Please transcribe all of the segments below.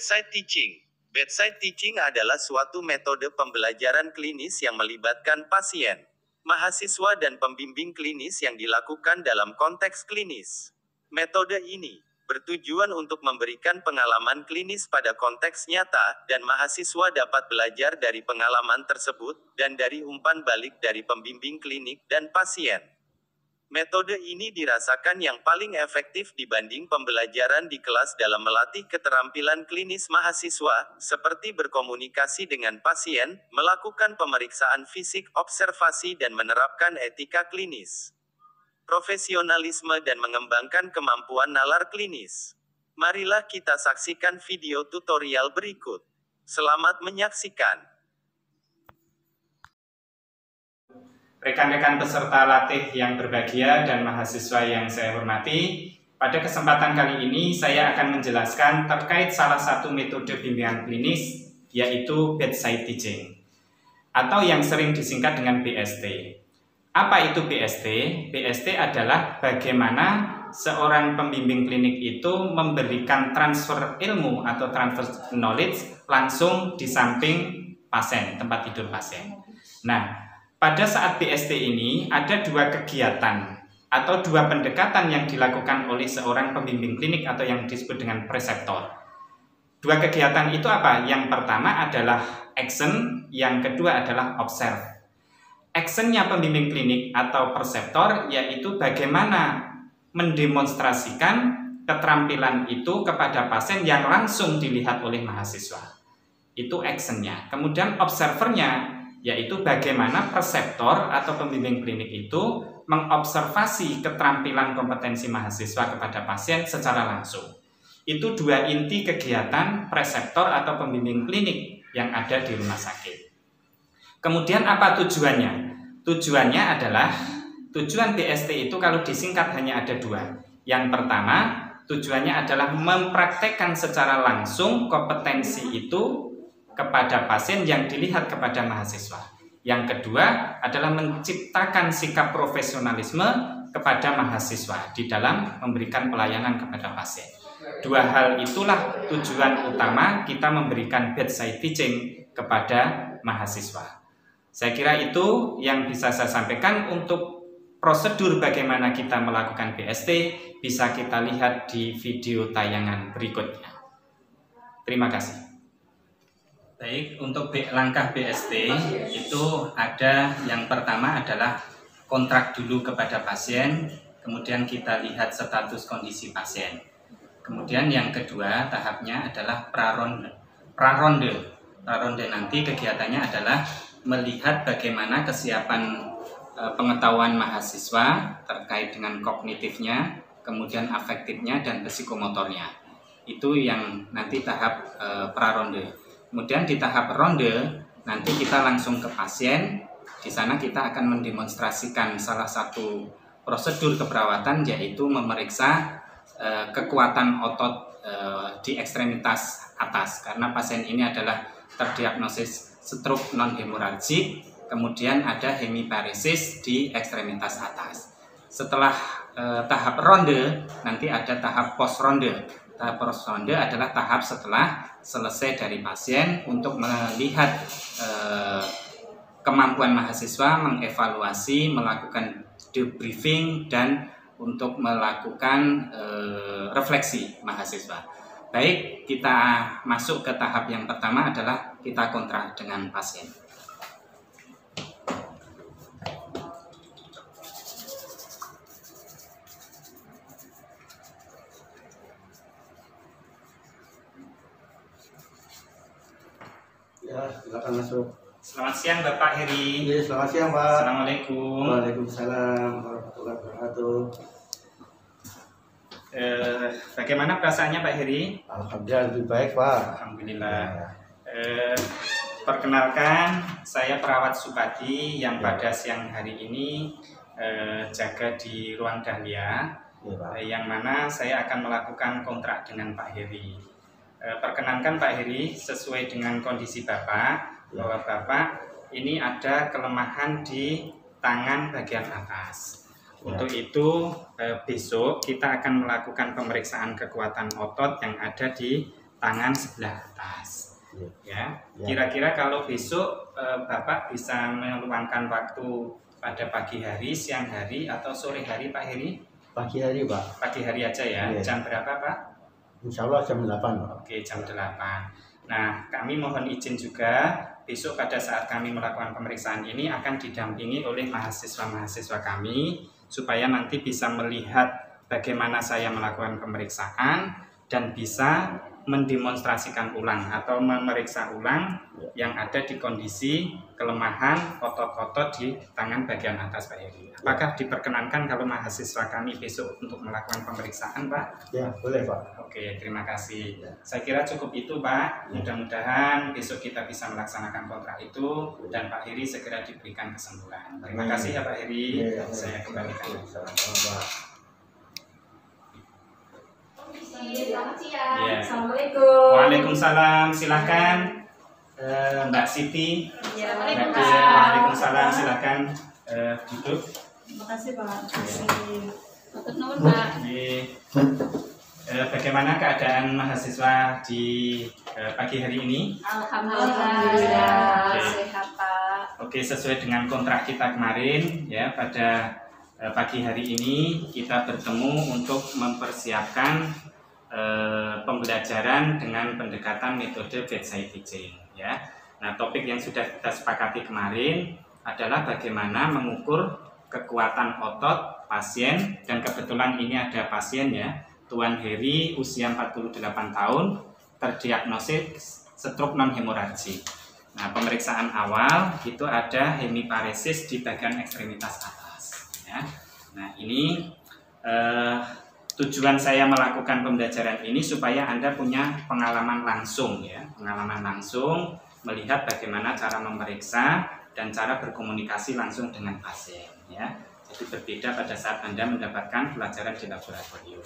Bedside teaching. Bedside teaching adalah suatu metode pembelajaran klinis yang melibatkan pasien, mahasiswa dan pembimbing klinis yang dilakukan dalam konteks klinis. Metode ini bertujuan untuk memberikan pengalaman klinis pada konteks nyata, dan mahasiswa dapat belajar dari pengalaman tersebut, dan dari umpan balik dari pembimbing klinik dan pasien. Metode ini dirasakan yang paling efektif dibanding pembelajaran di kelas dalam melatih keterampilan klinis mahasiswa, seperti berkomunikasi dengan pasien, melakukan pemeriksaan fisik, observasi dan menerapkan etika klinis, profesionalisme dan mengembangkan kemampuan nalar klinis. Marilah kita saksikan video tutorial berikut. Selamat menyaksikan. Rekan-rekan peserta latih yang berbahagia dan mahasiswa yang saya hormati, pada kesempatan kali ini saya akan menjelaskan terkait salah satu metode bimbingan klinis, yaitu bedside teaching, atau yang sering disingkat dengan BST. Apa itu BST? BST adalah bagaimana seorang pembimbing klinik itu memberikan transfer ilmu atau transfer knowledge langsung di samping pasien, tempat tidur pasien. Nah, pada saat BST ini ada dua kegiatan atau dua pendekatan yang dilakukan oleh seorang pembimbing klinik atau yang disebut dengan preseptor. Dua kegiatan itu apa? Yang pertama adalah action, yang kedua adalah observe. Actionnya pembimbing klinik atau preseptor yaitu bagaimana mendemonstrasikan keterampilan itu kepada pasien yang langsung dilihat oleh mahasiswa. Itu actionnya. Kemudian observernya yaitu bagaimana preseptor atau pembimbing klinik itu mengobservasi keterampilan kompetensi mahasiswa kepada pasien secara langsung. Itu dua inti kegiatan preseptor atau pembimbing klinik yang ada di rumah sakit. Kemudian apa tujuannya? Tujuannya adalah, tujuan BST itu kalau disingkat hanya ada dua. Yang pertama, tujuannya adalah mempraktekkan secara langsung kompetensi itu kepada pasien yang dilihat kepada mahasiswa. Yang kedua adalah menciptakan sikap profesionalisme kepada mahasiswa di dalam memberikan pelayanan kepada pasien. Dua hal itulah tujuan utama kita memberikan bedside teaching kepada mahasiswa. Saya kira itu yang bisa saya sampaikan. Untuk prosedur bagaimana kita melakukan BST bisa kita lihat di video tayangan berikutnya. Terima kasih. Baik, untuk langkah BST itu ada, yang pertama adalah kontrak dulu kepada pasien, kemudian kita lihat status kondisi pasien. Kemudian yang kedua tahapnya adalah praronde. Praronde nanti kegiatannya adalah melihat bagaimana kesiapan pengetahuan mahasiswa terkait dengan kognitifnya, kemudian afektifnya dan psikomotornya. Itu yang nanti tahap praronde. Kemudian di tahap ronde nanti kita langsung ke pasien. Di sana kita akan mendemonstrasikan salah satu prosedur keperawatan, yaitu memeriksa kekuatan otot di ekstremitas atas, karena pasien ini adalah terdiagnosis stroke non hemoragik, kemudian ada hemiparesis di ekstremitas atas. Setelah tahap ronde nanti ada tahap post ronde. Tahap post ronde adalah tahap setelah selesai dari pasien untuk melihat kemampuan mahasiswa, mengevaluasi, melakukan debriefing dan untuk melakukan refleksi mahasiswa. Baik, kita masuk ke tahap yang pertama adalah kita kontrak dengan pasien. Ya, silakan masuk. Selamat siang Bapak Heri. Ya, selamat siang Pak. Assalamualaikum. Waalaikumsalam warahmatullahi wabarakatuh. Bagaimana perasaannya Pak Heri? Alhamdulillah lebih baik Pak. Alhamdulillah. Perkenalkan, saya perawat Supadi yang pada siang hari ini jaga di ruang Dahlia, yang mana saya akan melakukan kontrak dengan Pak Heri. Perkenankan Pak Heri, sesuai dengan kondisi Bapak, bahwa Bapak ini ada kelemahan di tangan bagian atas. Untuk itu besok kita akan melakukan pemeriksaan kekuatan otot yang ada di tangan sebelah atas. Ya. Ya, Ya. kira-kira kalau besok Bapak bisa meluangkan waktu pada pagi hari, siang hari, atau sore hari, Pak Heri? Pagi hari, Pak. Pagi hari aja ya. Iya. Jam berapa, Pak? Insya Allah jam 8, Pak. Oke, jam 8. Nah, kami mohon izin juga besok pada saat kami melakukan pemeriksaan ini akan didampingi oleh mahasiswa-mahasiswa kami supaya nanti bisa melihat bagaimana saya melakukan pemeriksaan dan bisa mendemonstrasikan ulang atau memeriksa ulang yang ada di kondisi kelemahan otot-otot di tangan bagian atas, Pak Heri. Apakah diperkenankan kalau mahasiswa kami besok untuk melakukan pemeriksaan, Pak? Ya, boleh, Pak. Oke, terima kasih. Saya kira cukup itu, Pak. Mudah-mudahan besok kita bisa melaksanakan kontrak itu dan Pak Heri segera diberikan kesembuhan. Terima kasih ya, Pak Heri. Ya. Saya kembalikan. Pak. Selamat siang. Ya. Assalamualaikum. Waalaikumsalam, silakan Mbak Siti. Assalamualaikum, Mbak Dea, Pak. Waalaikumsalam, silakan duduk. Terima kasih, Pak. Terima kasih. Matur nuwun, Pak. Bagaimana keadaan mahasiswa di pagi hari ini? Alhamdulillah Oke. sehat, Pak. Oke, sesuai dengan kontrak kita kemarin ya, pada pagi hari ini kita bertemu untuk mempersiapkan pembelajaran dengan pendekatan metode bedside teaching ya. Nah, topik yang sudah kita sepakati kemarin adalah bagaimana mengukur kekuatan otot pasien, dan kebetulan ini ada pasien ya, Tuan Heri usia 48 tahun, terdiagnosis stroke non hemoragik. Nah, pemeriksaan awal itu ada hemiparesis di bagian ekstremitas atas ya. Nah, ini tujuan saya melakukan pembelajaran ini supaya Anda punya pengalaman langsung ya, pengalaman langsung melihat bagaimana cara memeriksa dan cara berkomunikasi langsung dengan pasien ya. Jadi berbeda pada saat Anda mendapatkan pelajaran di laboratorium.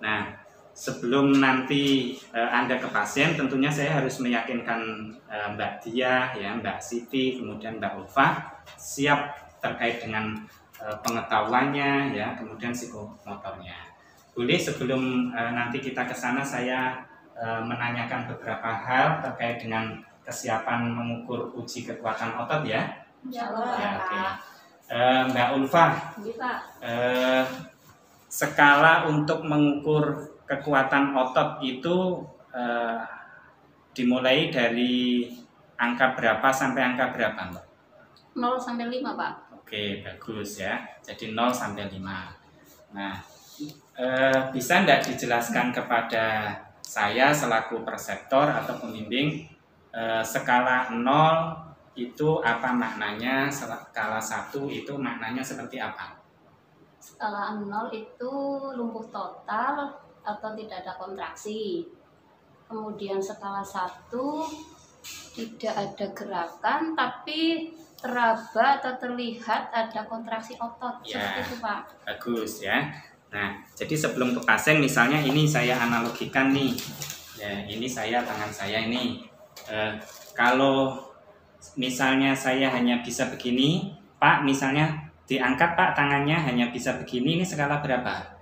Nah, sebelum nanti Anda ke pasien, tentunya saya harus meyakinkan Mbak Dia, ya, Mbak Siti, kemudian Mbak Ulfa siap terkait dengan pengetahuannya, ya, kemudian psikomotornya. Boleh sebelum nanti kita ke sana saya menanyakan beberapa hal terkait dengan kesiapan mengukur uji kekuatan otot ya. Insyaallah, Ya, Pak. oke. Mbak Ulfa, Iya, Pak. skala untuk mengukur kekuatan otot itu dimulai dari angka berapa sampai angka berapa, Mbak? 0 sampai 5, Pak. Oke, bagus ya. Jadi 0 sampai 5. Nah, bisa enggak dijelaskan kepada saya selaku perseptor atau pembimbing skala 0 itu apa maknanya, skala 1 itu maknanya seperti apa? Skala 0 itu lumpuh total atau tidak ada kontraksi. Kemudian skala 1 tidak ada gerakan tapi teraba atau terlihat ada kontraksi otot. Ya. Seperti itu, Pak. Bagus ya. Nah, jadi sebelum ke pasien misalnya ini saya analogikan nih. Ya, ini tangan saya ini. Kalau misalnya saya hanya bisa begini, Pak, misalnya diangkat Pak tangannya hanya bisa begini, ini skala berapa?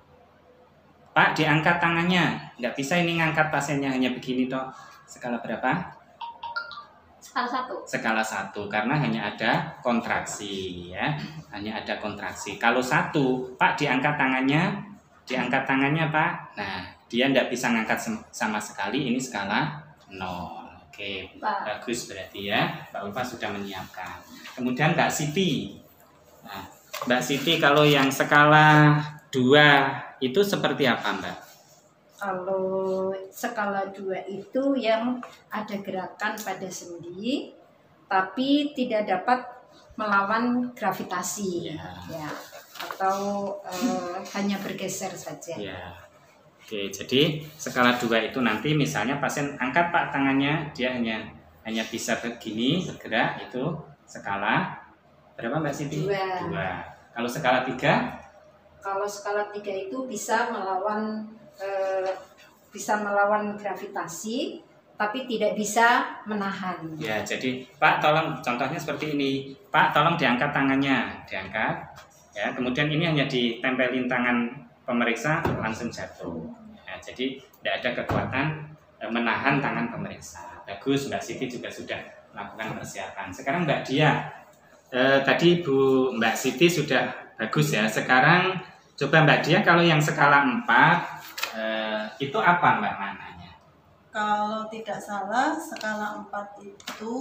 Pak, diangkat tangannya, nggak bisa ini ngangkat pasiennya hanya begini toh. Skala berapa? Skala 1. Skala 1, karena hanya ada kontraksi ya, hanya ada kontraksi. Kalau 1, Pak diangkat tangannya Pak, nah dia nggak bisa ngangkat sama sekali, ini skala 0. Oke, Pak. bagus berarti ya, Mbak Ulfa sudah menyiapkan. Kemudian Mbak Siti, nah, Mbak Siti kalau yang skala 2 itu seperti apa Mbak? Kalau skala 2 itu yang ada gerakan pada sendi, tapi tidak dapat melawan gravitasi, ya, atau hanya bergeser saja. Ya. Oke, jadi skala 2 itu nanti misalnya pasien angkat Pak tangannya, dia hanya bisa begini, bergerak, itu skala berapa Mbak Siti? 2. Kalau skala 3? Kalau skala 3 itu bisa melawan gravitasi, tapi tidak bisa menahan. Ya, jadi Pak tolong contohnya seperti ini. Pak tolong diangkat tangannya, diangkat. Ya, kemudian ini hanya ditempelin tangan pemeriksa langsung jatuh. Ya, jadi tidak ada kekuatan menahan tangan pemeriksa. Bagus, Mbak Siti juga sudah melakukan persiapan. Sekarang Mbak Dia, tadi Mbak Siti sudah bagus ya. Sekarang coba Mbak Dia, kalau yang skala 4 itu apa Mbak mananya? Kalau tidak salah, skala 4 itu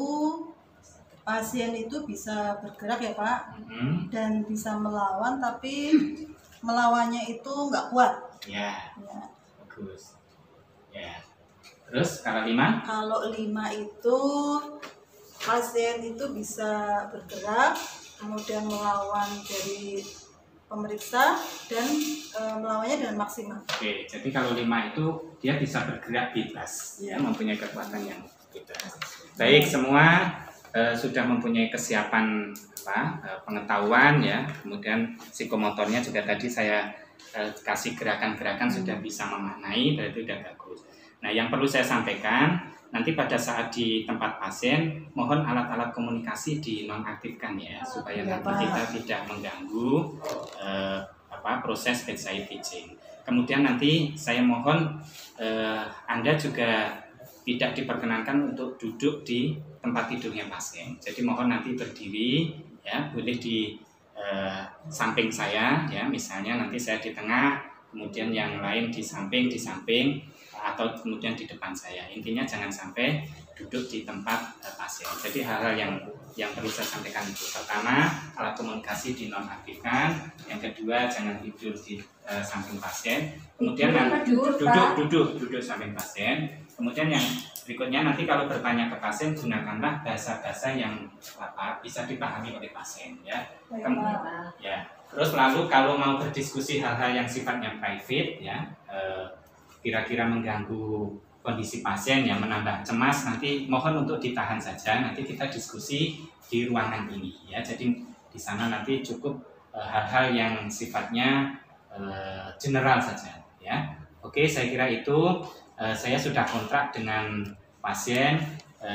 pasien itu bisa bergerak ya Pak, dan bisa melawan, tapi melawannya itu nggak kuat. Ya, Ya. bagus. Ya. Terus skala 5? Kalau 5 itu pasien itu bisa bergerak, kemudian melawan dari pemeriksa dan melawannya dengan maksimal. Oke, jadi kalau 5 itu dia bisa bergerak bebas, ya, mempunyai kekuatan yang bebas. Baik, semua sudah mempunyai kesiapan pengetahuan ya, kemudian psikomotornya juga tadi saya kasih gerakan-gerakan sudah bisa memaknai, berarti sudah bagus. Nah, yang perlu saya sampaikan, nanti pada saat di tempat pasien, mohon alat-alat komunikasi dinonaktifkan ya, supaya nanti kita tidak mengganggu proses bedside teaching. Kemudian nanti saya mohon Anda juga tidak diperkenankan untuk duduk di tempat tidurnya pasien. Jadi mohon nanti berdiri, ya, boleh di samping saya, ya, misalnya nanti saya di tengah, kemudian yang lain di samping, atau kemudian di depan saya. Intinya jangan sampai duduk di tempat pasien. Jadi hal-hal yang perlu saya sampaikan itu. Pertama, alat komunikasi dinonaktifkan. Yang kedua, jangan tidur di samping pasien. Kemudian duduk samping pasien. Kemudian yang berikutnya nanti kalau bertanya ke pasien, gunakanlah bahasa-bahasa yang bisa dipahami oleh pasien, ya. Ya. Terus lalu kalau mau berdiskusi hal-hal yang sifatnya private, ya, kira-kira mengganggu kondisi pasien yang menambah cemas, nanti mohon untuk ditahan saja. Nanti kita diskusi di ruangan ini, ya. Jadi di sana nanti cukup hal-hal yang sifatnya general saja, ya. Oke, saya kira itu. Saya sudah kontrak dengan pasien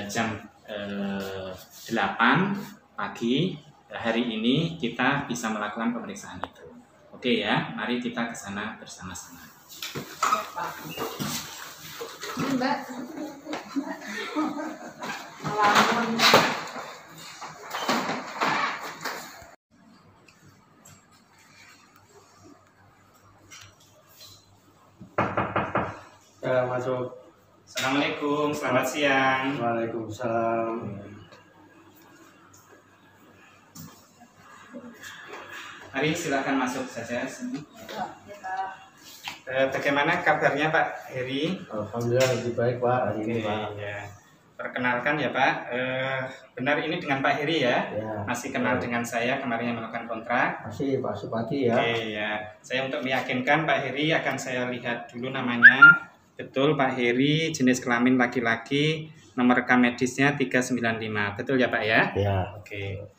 jam 8 pagi hari ini kita bisa melakukan pemeriksaan itu. Oke ya, mari kita ke sana bersama-sama. Mbak. Masuk. Assalamualaikum, selamat siang. Waalaikumsalam. Mari silakan masuk saja sini. Bagaimana kabarnya Pak Heri? Alhamdulillah lebih baik Pak hari ini Pak. Ya. Perkenalkan ya Pak, benar ini dengan Pak Heri ya? Ya. Masih kenal dengan saya kemarin yang melakukan kontrak? Masih Pak Supati ya. Oke ya, saya untuk meyakinkan Pak Heri akan saya lihat dulu namanya. Betul Pak Heri, jenis kelamin laki-laki, nomor rekam medisnya 395, betul ya Pak ya? Ya. Oke,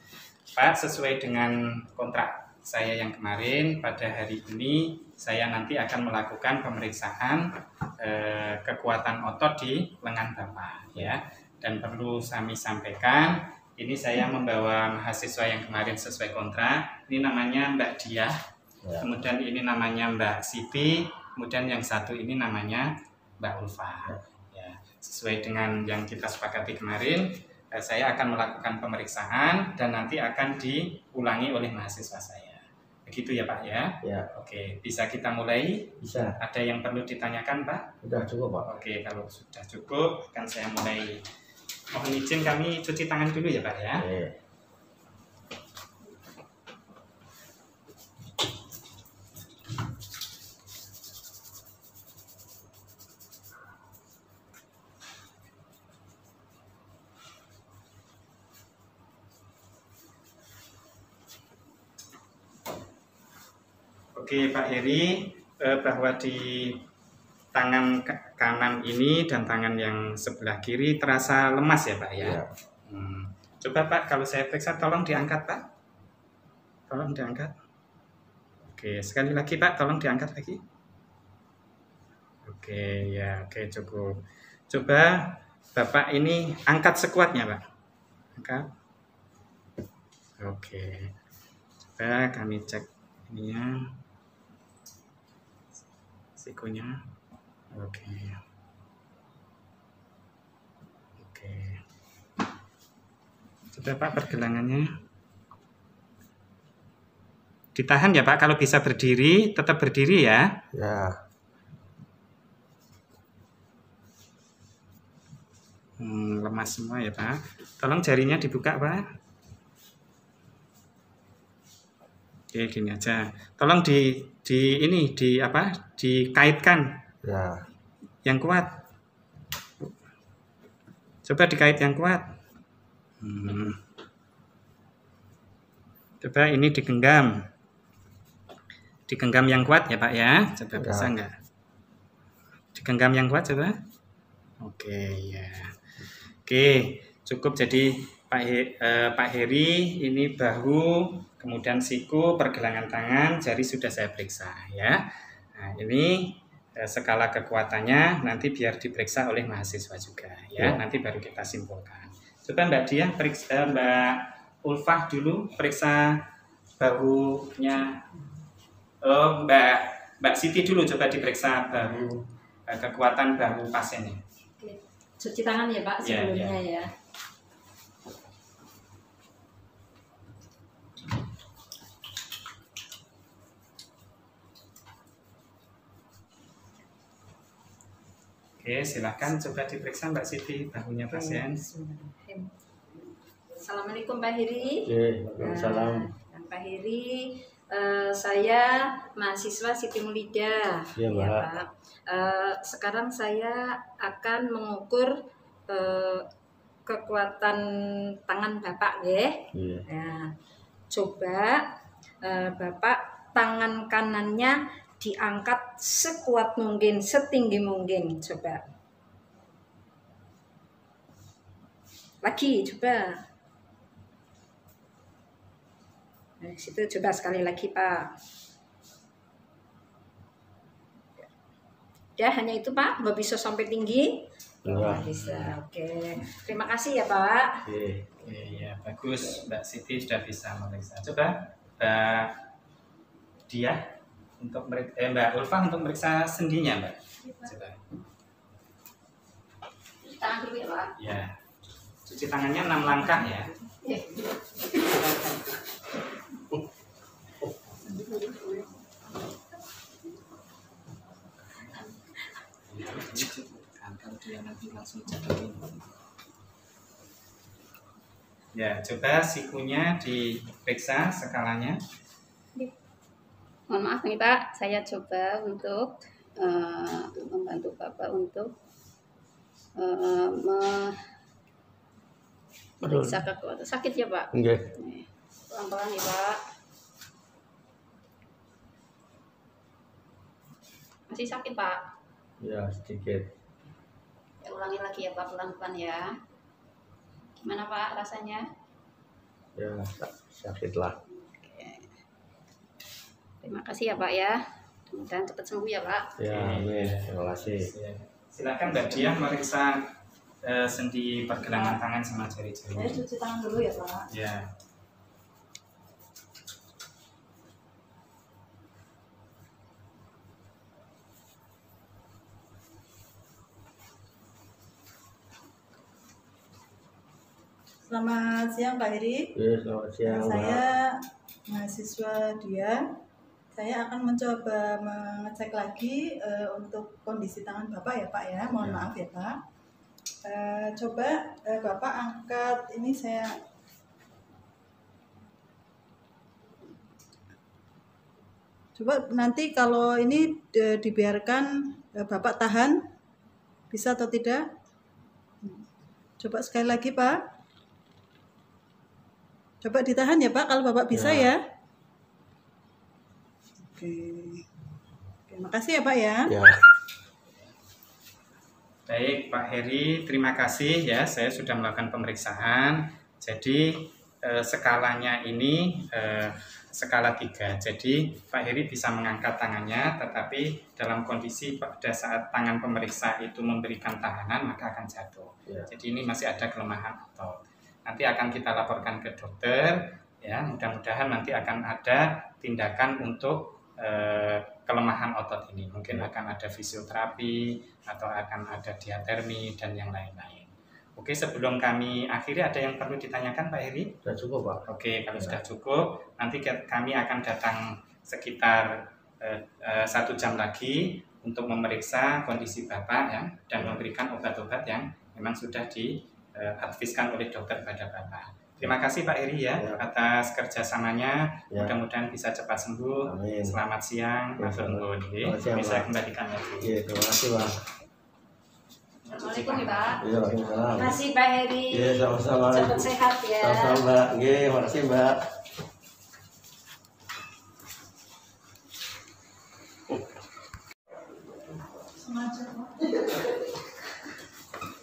Pak sesuai dengan kontrak saya yang kemarin, pada hari ini saya nanti akan melakukan pemeriksaan kekuatan otot di lengan Bapak ya. Dan perlu kami sampaikan, ini saya membawa mahasiswa yang kemarin sesuai kontrak, ini namanya Mbak Dia, ya. Kemudian ini namanya Mbak Siti, kemudian yang satu ini namanya Mbak Ulfa. Ya, sesuai dengan yang kita sepakati kemarin, saya akan melakukan pemeriksaan dan nanti akan diulangi oleh mahasiswa saya. Begitu ya Pak ya? Ya. Oke, bisa kita mulai? Bisa. Ada yang perlu ditanyakan Pak? Sudah cukup Pak. Oke, kalau sudah cukup akan saya mulai. Mohon izin kami cuci tangan dulu ya Pak ya? Oke. Oke Pak Heri, bahwa di tangan kanan ini dan tangan yang sebelah kiri terasa lemas ya Pak ya? Ya. Coba Pak, kalau saya periksa tolong diangkat Pak. Tolong diangkat. Oke, sekali lagi Pak, tolong diangkat lagi. Oke, ya, oke cukup. Coba Bapak ini angkat sekuatnya Pak. Angkat. Oke. Coba kami cek ininya. Sikunya. Oke. Coba Pak pergelangannya. Ditahan ya Pak, kalau bisa berdiri, tetap berdiri ya. Ya. Lemas semua ya Pak. Tolong jarinya dibuka Pak. Oke, gini aja. Tolong dikaitkan. Ya. Yang kuat. Coba dikait yang kuat. Coba ini digenggam. Digenggam yang kuat ya Pak ya. Coba bisa nggak? Digenggam yang kuat coba. Oke ya. Oke, cukup. Jadi Pak Heri ini bahu, kemudian siku, pergelangan tangan, jari sudah saya periksa ya. Nah, ini skala kekuatannya nanti biar diperiksa oleh mahasiswa juga ya. Nanti baru kita simpulkan. Coba Mbak Diah periksa, Mbak Ulfah dulu periksa bahunya. Oh, Mbak Siti dulu coba diperiksa bahu, kekuatan bahu pasiennya. Cuci tangan ya Pak sebelumnya ya. Oke, silakan coba diperiksa Mbak Siti bahunya pasien. Assalamualaikum Pak Heri. Waalaikumsalam. Pak Heri, saya mahasiswa Siti Mulida. Iya, Mbak. Ya, Pak. Sekarang saya akan mengukur kekuatan tangan Bapak ya. Iya. Nah, coba Bapak tangan kanannya diangkat sekuat mungkin, setinggi mungkin. Coba. Lagi, coba. Nah, situ coba sekali lagi Pak. Ya hanya itu Pak, nggak bisa sampai tinggi. Enggak. Bisa, oke. Terima kasih ya Pak. Oke. Ya bagus, Mbak Siti sudah bisa memeriksa. Coba Mbak Diah untuk Mbak Ulfa untuk meriksa sendinya Mbak. Coba. Cuci tangan dulu ya Pak. Ya, cuci tangannya 6 langkah ya. Kalau dia nanti langsung jatuhin. Ya, coba sikunya diperiksa skalanya. Mohon maaf nih Pak, saya coba untuk membantu Bapak untuk memeriksa kekuatan. Sakit ya Pak? Enggak. Pelan-pelan nih Pak. Masih sakit Pak? Ya, sedikit. Ya, ulangi lagi ya Pak, pelan-pelan ya. Gimana Pak rasanya? Ya, sakit lah. Terima kasih ya Pak ya. Mudah-mudahan cepat sembuh ya Pak. Ya, amin. Terima kasih. Silakan Mbak Diah meriksa sendi pergelangan tangan sama jari-jari. Saya cuci tangan dulu ya Pak. Ya. Selamat siang Pak Heri. Ya, selamat siang, Mbak. Saya mahasiswa Dia. Saya akan mencoba mengecek lagi untuk kondisi tangan Bapak ya Pak ya. Mohon maaf ya Pak. Coba Bapak angkat ini saya. Coba nanti kalau ini dibiarkan Bapak tahan, bisa atau tidak? Coba sekali lagi Pak. Coba ditahan ya Pak, kalau Bapak bisa ya. Oke, makasih ya Pak ya. Ya. Baik Pak Heri, terima kasih ya. Saya sudah melakukan pemeriksaan. Jadi skalanya ini skala 3. Jadi Pak Heri bisa mengangkat tangannya, tetapi dalam kondisi pada saat tangan pemeriksa itu memberikan tahanan maka akan jatuh. Ya. Jadi ini masih ada kelemahan otot. Nanti akan kita laporkan ke dokter. Ya, mudah-mudahan nanti akan ada tindakan untuk kelemahan otot ini. Mungkin akan ada fisioterapi atau akan ada diatermi dan yang lain-lain. Oke, sebelum kami akhiri ada yang perlu ditanyakan Pak Heri? Sudah cukup Pak. Oke, kalau sudah cukup, nanti kami akan datang sekitar 1 jam lagi untuk memeriksa kondisi Bapak ya, dan memberikan obat-obat yang memang sudah diadviskan oleh dokter pada Bapak. Terima kasih Pak Heri ya, atas kerjasamanya. Ya. Mudah-mudahan bisa cepat sembuh. Amin. Selamat siang, matur nuwun. Bisa kembalikan lagi. Iya, terima kasih Pak. Assalamualaikum ya Pak. Iya, waalaikumsalam. Terima kasih Pak Heri. Iya, sama-sama. Cepat sehat ya. Sama-sama Mbak. Iya, makasih Mbak.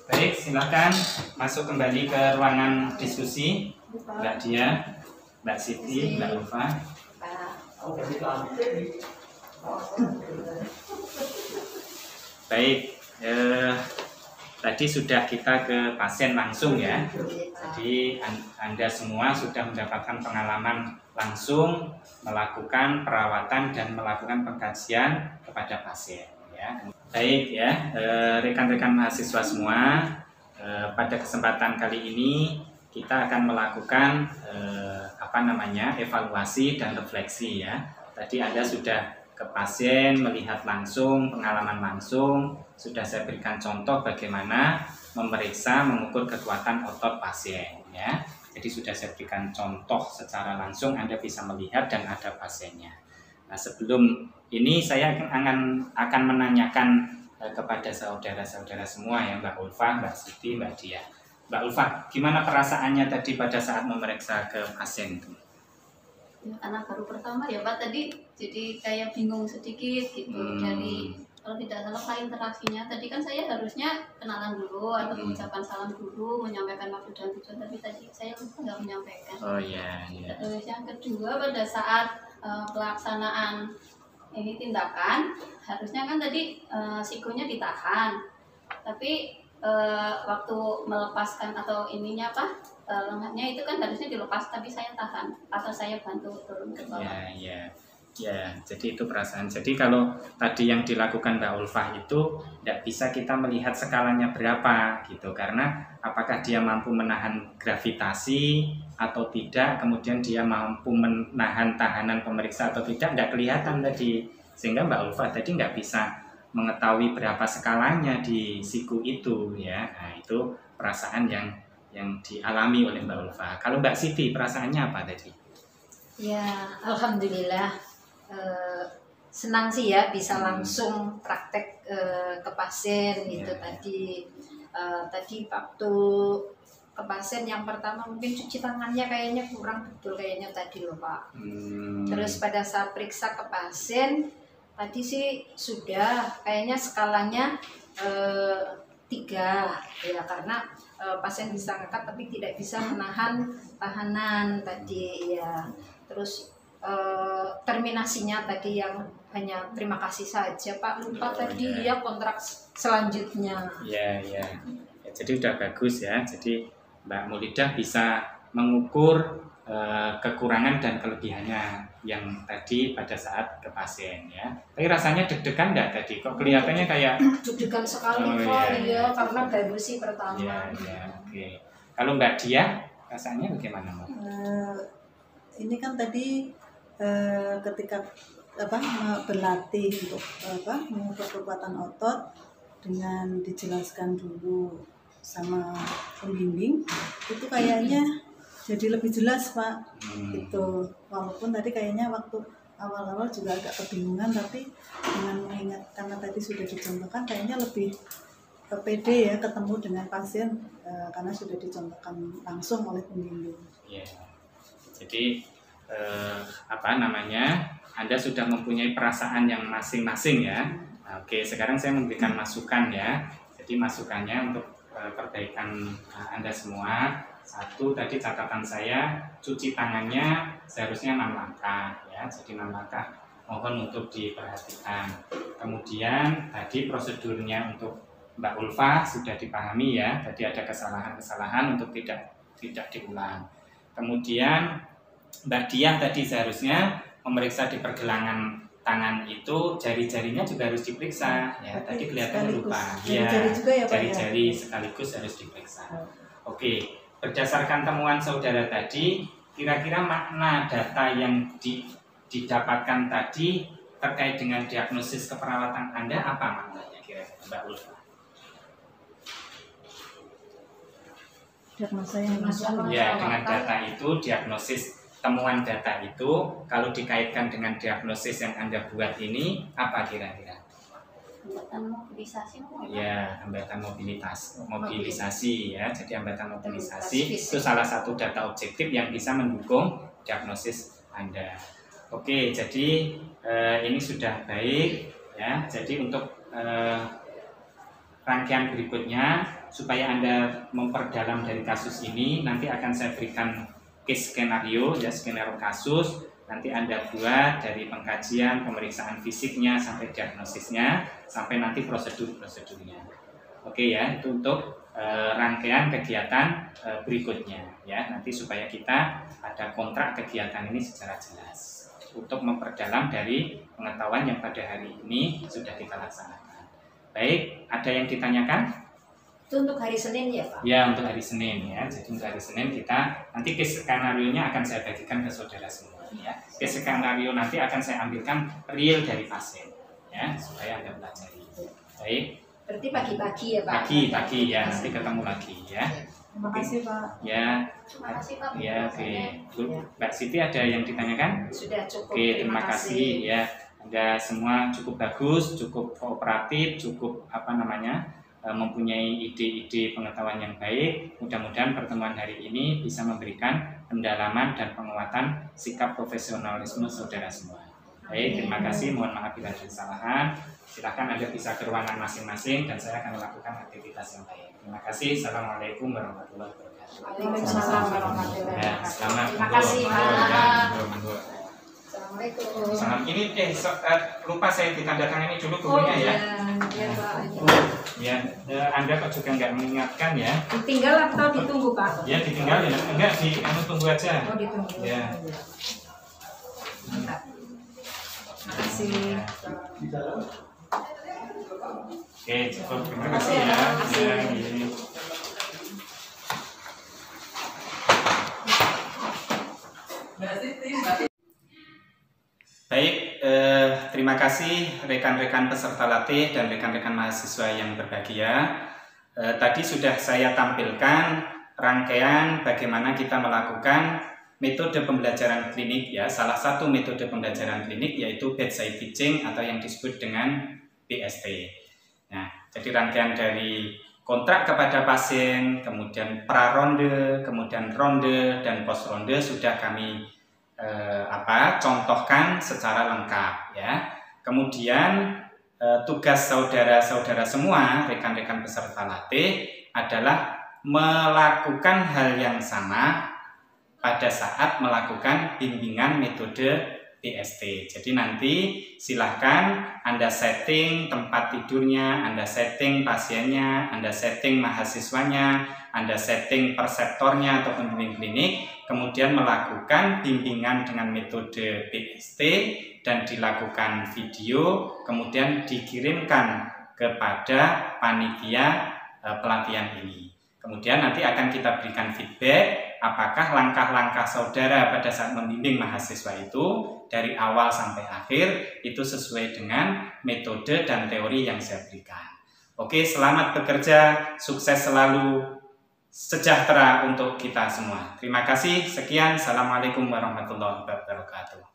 Baik, silakan masuk kembali ke ruangan diskusi. Mbak Dia, Mbak Siti, Mbak Ulfa. Baik, tadi sudah kita ke pasien langsung ya. Jadi Anda semua sudah mendapatkan pengalaman langsung melakukan perawatan dan melakukan pengkajian kepada pasien ya. Baik ya, rekan-rekan mahasiswa semua, pada kesempatan kali ini kita akan melakukan evaluasi dan refleksi ya. Tadi Anda sudah ke pasien, melihat langsung, pengalaman langsung, sudah saya berikan contoh bagaimana memeriksa, mengukur kekuatan otot pasien ya. Jadi sudah saya berikan contoh secara langsung, Anda bisa melihat dan ada pasiennya. Nah, sebelum ini saya akan menanyakan kepada saudara-saudara semua ya, Mbak Ulfa, Mbak Siti, Mbak Dia. Mbak Ulfa, gimana perasaannya tadi pada saat memeriksa ke pasien itu? Ya, karena baru pertama ya Pak tadi, jadi kayak bingung sedikit gitu. Dari kalau tidak salah file interaksinya tadi kan saya harusnya kenalan dulu atau mengucapkan salam dulu, menyampaikan maksud dan tujuan, tapi tadi saya lupa nggak menyampaikan. Oh iya. Terus yang kedua, pada saat pelaksanaan ini tindakan harusnya kan tadi sikonya ditahan, tapi waktu melepaskan atau ininya lengannya itu kan harusnya dilepas, tapi saya tahan atau saya bantu turun ke bawah. Ya, jadi itu perasaan. Jadi kalau tadi yang dilakukan Mbak Ulfa itu tidak bisa kita melihat skalanya berapa gitu, karena apakah dia mampu menahan gravitasi atau tidak, kemudian dia mampu menahan tahanan pemeriksa atau tidak kelihatan tadi, sehingga Mbak Ulfa tadi nggak bisa mengetahui berapa skalanya di siku itu ya. Nah, itu perasaan yang dialami oleh Mbak Ulfa. Kalau Mbak Siti perasaannya apa tadi? Ya, alhamdulillah. Senang sih ya bisa langsung praktek ke pasien gitu. Tadi waktu ke pasien yang pertama mungkin cuci tangannya kayaknya kurang betul kayaknya tadi loh Pak. Terus pada saat periksa ke pasien tadi sih sudah kayaknya skalanya 3 ya, karena pasien bisa ngangkat tapi tidak bisa menahan tahanan tadi ya. Terus terminasinya tadi yang hanya terima kasih saja Pak, lupa tadi ya kontrak selanjutnya. Ya, jadi udah bagus ya. Jadi Mbak Mulidah bisa mengukur kekurangan dan kelebihannya yang tadi pada saat ke pasien ya. Tapi rasanya deg-degan nggak tadi? Kok kelihatannya kayak deg-degan sekali Pak, iya karena baru sih pertama. Ya, oke. Kalau Mbak Dia rasanya bagaimana Mbak? Ini kan tadi ketika berlatih untuk mengukur kekuatan otot dengan dijelaskan dulu sama pembimbing, itu kayaknya jadi lebih jelas Pak. Gitu. Walaupun tadi kayaknya waktu awal-awal juga agak kebingungan, tapi dengan mengingat karena tadi sudah dicontohkan kayaknya lebih pede ya ketemu dengan pasien karena sudah dicontohkan langsung oleh pembimbing. Ya. Jadi Anda sudah mempunyai perasaan yang masing-masing ya. Nah, oke, sekarang saya memberikan masukan ya. Jadi masukannya untuk perbaikan Anda semua. 1, tadi catatan saya, cuci tangannya seharusnya 6 langkah ya. Jadi 6 langkah mohon untuk diperhatikan. Kemudian tadi prosedurnya untuk Mbak Ulfa sudah dipahami ya. Tadi ada kesalahan-kesalahan untuk tidak diulang. Kemudian Mbak Diah tadi seharusnya memeriksa di pergelangan tangan itu jari-jarinya juga harus diperiksa ya. Tadi kelihatan lupa ya, jari-jari juga ya Pak ya? jari-jari sekaligus harus diperiksa. Oke, berdasarkan temuan saudara tadi, kira-kira makna data yang didapatkan tadi terkait dengan diagnosis keperawatan Anda apa maknanya kira-kira Mbak Ulfa? Ya, dengan data itu, diagnosis temuan data itu, kalau dikaitkan dengan diagnosis yang Anda buat ini, apa kira-kira? Hambatan mobilisasi. Ya, hambatan mobilisasi ya. Jadi hambatan mobilisasi itu salah satu data objektif yang bisa mendukung diagnosis Anda. Oke, jadi ini sudah baik ya. Jadi untuk rangkaian berikutnya, supaya Anda memperdalam dari kasus ini, nanti akan saya berikan case skenario ya, skenario kasus. Nanti Anda buat dari pengkajian, pemeriksaan fisiknya sampai diagnosisnya, sampai nanti prosedur-prosedurnya. Oke ya, itu untuk rangkaian kegiatan berikutnya ya. Nanti supaya kita ada kontrak kegiatan ini secara jelas untuk memperdalam dari pengetahuan yang pada hari ini sudah kita laksanakan. Baik, ada yang ditanyakan? Itu untuk hari Senin ya Pak? Ya, untuk hari Senin ya. Jadi untuk hari Senin kita nanti case skenario-nya akan saya bagikan ke saudara semua ya. Case skenario nanti akan saya ambilkan real dari pasien ya, supaya Anda pelajari. Baik. Berarti pagi-pagi ya Pak? Pagi ya, nanti ketemu lagi ya. Terima kasih Pak. Ya. Terima kasih Pak. Ya, oke. Mbak Siti ada yang ditanyakan? Sudah cukup. Oke, terima kasih ya. Anda semua cukup bagus, cukup kooperatif, cukup mempunyai ide-ide pengetahuan yang baik. Mudah-mudahan pertemuan hari ini bisa memberikan pendalaman dan penguatan sikap profesionalisme saudara semua. Baik, terima kasih. Mohon maaf bila ada kesalahan. Silakan Anda bisa ke ruangan masing-masing dan saya akan melakukan aktivitas yang baik. Terima kasih. Assalamualaikum warahmatullahi wabarakatuh. Waalaikumsalam warahmatullahi Ya, wabarakatuh. selamat. Terima kasih Pak. Monggo. Assalamualaikum. Selamat. Ini lupa saya ditandatangani dulu bukunya ya. Iya Pak. Ya, Anda kok juga nggak mengingatkan ya? Ditinggal atau ditunggu Pak? Ya, ditinggal ya. Enggak, kamu tunggu aja. Oh ditunggu. Ya. Mantap. Terima kasih. Oke, cukup. Terima kasih ya. Ya, ini. Baik, terima kasih rekan-rekan peserta latih dan rekan-rekan mahasiswa yang berbahagia. Tadi sudah saya tampilkan rangkaian bagaimana kita melakukan metode pembelajaran klinik ya. Salah satu metode pembelajaran klinik yaitu bedside teaching atau yang disebut dengan BST. Nah, jadi rangkaian dari kontrak kepada pasien, kemudian pra-ronde, kemudian ronde dan post-ronde sudah kami contohkan secara lengkap ya. Kemudian tugas saudara-saudara semua, rekan-rekan peserta latih adalah melakukan hal yang sama pada saat melakukan bimbingan metode BST. Jadi nanti silahkan Anda setting tempat tidurnya, Anda setting pasiennya, Anda setting mahasiswanya, Anda setting perseptornya atau pembimbing klinik, kemudian melakukan bimbingan dengan metode BST dan dilakukan video, kemudian dikirimkan kepada panitia pelatihan ini. Kemudian nanti akan kita berikan feedback apakah langkah-langkah saudara pada saat membimbing mahasiswa itu dari awal sampai akhir itu sesuai dengan metode dan teori yang saya berikan. Oke, selamat bekerja, sukses selalu, sejahtera untuk kita semua. Terima kasih, sekian, assalamualaikum warahmatullahi wabarakatuh.